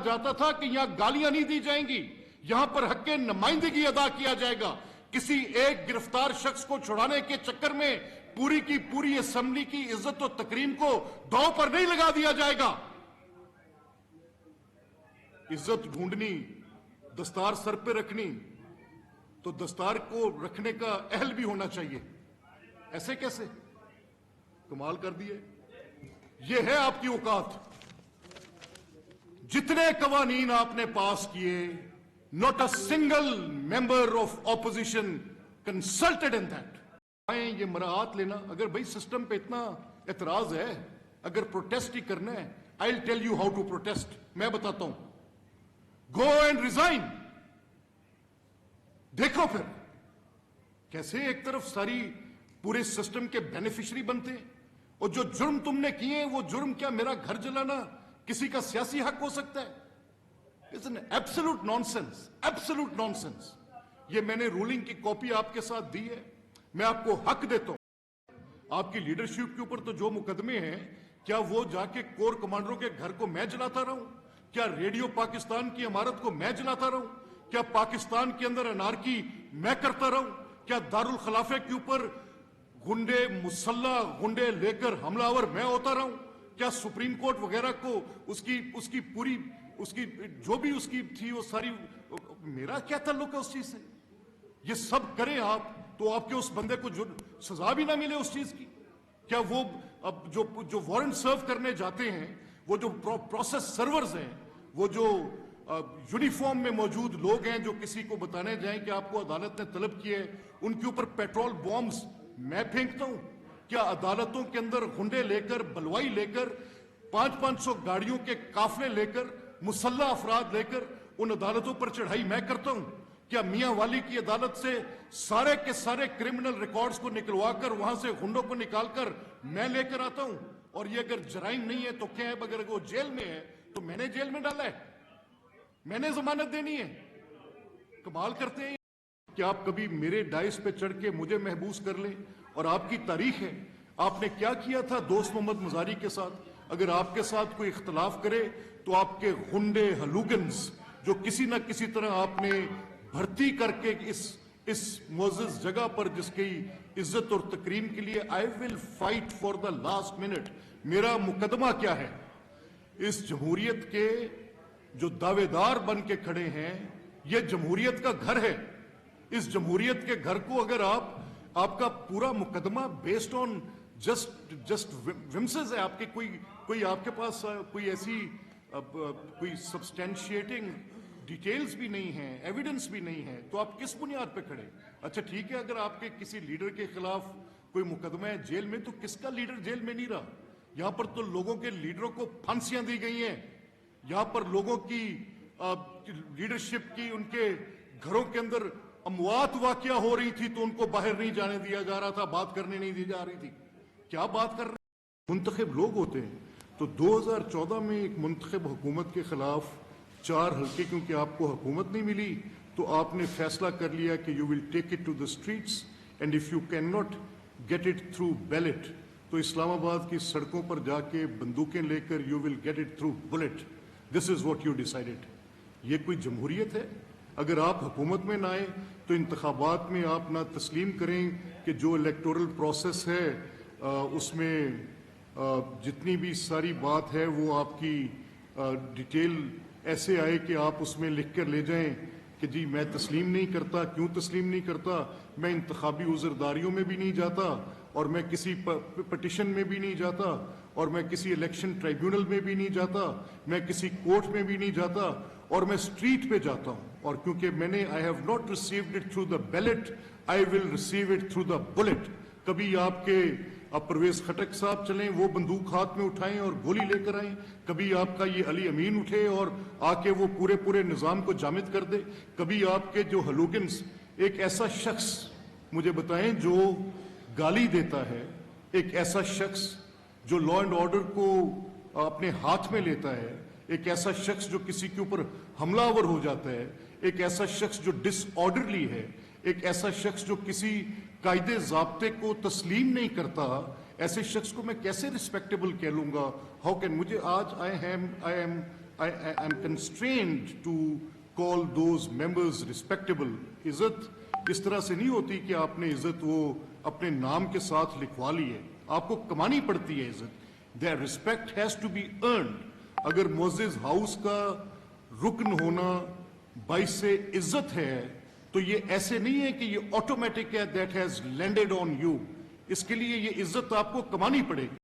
जाता था कि यहां गालियां नहीं दी जाएंगी, यहां पर हक़ नुमाइंदगी अदा किया जाएगा। किसी एक गिरफ्तार शख्स को छुड़ाने के चक्कर में पूरी की पूरी असेंबली की इज्जत और तकरीम को दांव पर नहीं लगा दिया जाएगा। इज्जत ढूंढनी, दस्तार सर पे रखनी, तो दस्तार को रखने का अहल भी होना चाहिए। ऐसे कैसे? कमाल कर दिए। ये है आपकी औकात। जितने कवानीन आपने पास किए, not a single member of opposition consulted in that. ये मराहत लेना, अगर भाई सिस्टम पे इतना एतराज है, अगर प्रोटेस्ट ही करना है, I will tell you how to protest. मैं बताता हूं, गो एंड रिजाइन। देखो फिर कैसे एक तरफ सारी पूरे सिस्टम के बेनिफिशियरी बनते हैं, और जो जुर्म तुमने किए वो जुर्म क्या मेरा घर जलाना किसी का सियासी हक हो सकता है? It's an absolute nonsense, absolute nonsense. ये मैंने रूलिंग की कॉपी आपके साथ दी है, मैं आपको हक देता हूं। आपकी लीडरशिप के ऊपर तो जो मुकदमे हैं, क्या वो जाके कोर कमांडरों के घर को मैं जलाता रहूं? क्या रेडियो पाकिस्तान की इमारत को मैं जलाता रहूं? क्या पाकिस्तान के अंदर अनारकी मैं करता रहूं? क्या दारुल खिलाफे के ऊपर गुंडे, मुसल्ला गुंडे लेकर हमलावर मैं होता रहूं? क्या सुप्रीम कोर्ट वगैरह को उसकी पूरी जो भी उसकी थी वो सारी, मेरा क्या ताल्लुक है उस चीज से? ये सब करें आप तो आपके उस बंदे को जो सजा भी ना मिले उस चीज की? क्या वो अब जो वारंट सर्व करने जाते हैं, वो जो प्रोसेस सर्वर्स हैं, वो जो यूनिफॉर्म में मौजूद लोग हैं जो किसी को बताने जाएं कि आपको अदालत ने तलब किया है, उनके ऊपर पेट्रोल बॉम्ब्स मैं फेंकता हूं? क्या अदालतों के अंदर गुंडे लेकर, बलवाई लेकर, 500 गाड़ियों के काफले लेकर, मुसल्ला अफराद लेकर उन अदालतों पर चढ़ाई मैं करता हूं? क्या मियां वाली की अदालत से सारे के सारे क्रिमिनल रिकॉर्ड्स को निकलवाकर वहां से गुंडों को निकालकर मैं लेकर आता हूं? और ये अगर जराइम नहीं है तो क्या है? अगर वो जेल में है तो मैंने जेल में डाला है, मैंने जमानत देनी है। कमाल करते हैं कि आप कभी मेरे डाइस पे चढ़ के मुझे महबूस कर लें। और आपकी तारीख है, आपने क्या किया था दोस्त मोहम्मद मुजारी के साथ। अगर आपके साथ कोई इख्तलाफ करे तो आपके गुंडे हलूगन्स जो किसी ना किसी तरह आपने भर्ती करके इस मोअज़्ज़ज़ जगह पर जिसकी इज्जत और तकरीम के लिए I will fight for the last minute. मेरा मुकदमा क्या है? इस जमहूरियत के जो दावेदार बन के खड़े हैं, यह जमहूरियत का घर है। इस जमहूरियत के घर को अगर आपका पूरा मुकदमा बेस्ड ऑन जस्ट विम्सेस है, आपके कोई आपके पास कोई ऐसी कोई सब्सटेंशिएटिंग डिटेल्स भी नहीं है, एविडेंस भी नहीं है, तो आप किस बुनियाद पे खड़े? अच्छा ठीक है, अगर आपके किसी लीडर के खिलाफ कोई मुकदमा है जेल में, तो किसका लीडर जेल में नहीं रहा? यहां पर तो लोगों के लीडरों को फांसियां दी गई हैं। यहां पर लोगों की लीडरशिप की उनके घरों के अंदर अमवात वाकया हो रही थी तो उनको बाहर नहीं जाने दिया जा रहा था, बात करने नहीं दी जा रही थी। क्या बात कर रहे हैं? मुंतखब लोग होते हैं। तो 2014 में एक मुंतखब हुकूमत के खिलाफ 4 हल्के, क्योंकि आपको हुकूमत नहीं मिली तो आपने फैसला कर लिया कि you will take it to the streets and if you can not get it through ballot, तो इस्लामाबाद की सड़कों पर जाके बंदूकें लेकर you will get it through bullet. This is what you decided. ये कोई जमहूरियत है? अगर आप हुकूमत में ना आए तो इंतखाबात में आप ना तस्लीम करें कि जो इलेक्टोरल प्रोसेस है उसमें जितनी भी सारी बात है वो आपकी डिटेल ऐसे आए कि आप उसमें लिख कर ले जाएं कि जी मैं तस्लीम नहीं करता। क्यों तस्लीम नहीं करता? मैं इंतखाबी उज़रदारियों में भी नहीं जाता, और मैं किसी पटिशन में भी नहीं जाता, और मैं किसी इलेक्शन ट्राइब्यूनल में भी नहीं जाता, मैं किसी कोर्ट में भी नहीं जाता, और मैं स्ट्रीट पे जाता हूं। और क्योंकि मैंने I have not received it through the ballot, I will receive it through the bullet. कभी आपके परवेज खटक साहब चलें, वो बंदूक हाथ में उठाएं और गोली लेकर आए, कभी आपका ये अली अमीन उठे और आके वो पूरे निज़ाम को जामिद कर दे, कभी आपके जो हलूगन्स, एक ऐसा शख्स मुझे बताएं जो गाली देता है, एक ऐसा शख्स जो लॉ एंड ऑर्डर को अपने हाथ में लेता है, एक ऐसा शख्स जो किसी के ऊपर हमलावर हो जाता है, एक ऐसा शख्स जो डिसऑर्डरली है, एक ऐसा शख्स जो किसी कायदे ज़ाब्ते को तस्लीम नहीं करता, ऐसे शख्स को मैं कैसे रिस्पेक्टेबल कह लूंगा? How can? मुझे आज I am I'm constrained to call those members respectable. عزت اس طرح سے نہیں ہوتی کہ آپ نے عزت وہ اپنے نام کے ساتھ لکھوا لی ہے, آپ کو کمانی پڑتی ہے عزت. Their respect has to be earned. اگر معزز ہاؤس کا رکن ہونا باعث عزت ہے تو یہ ایسے نہیں ہے کہ یہ آٹومیٹک ہے, that has landed on you. اس کے لیے یہ عزت آپ کو کمانی پڑے گی.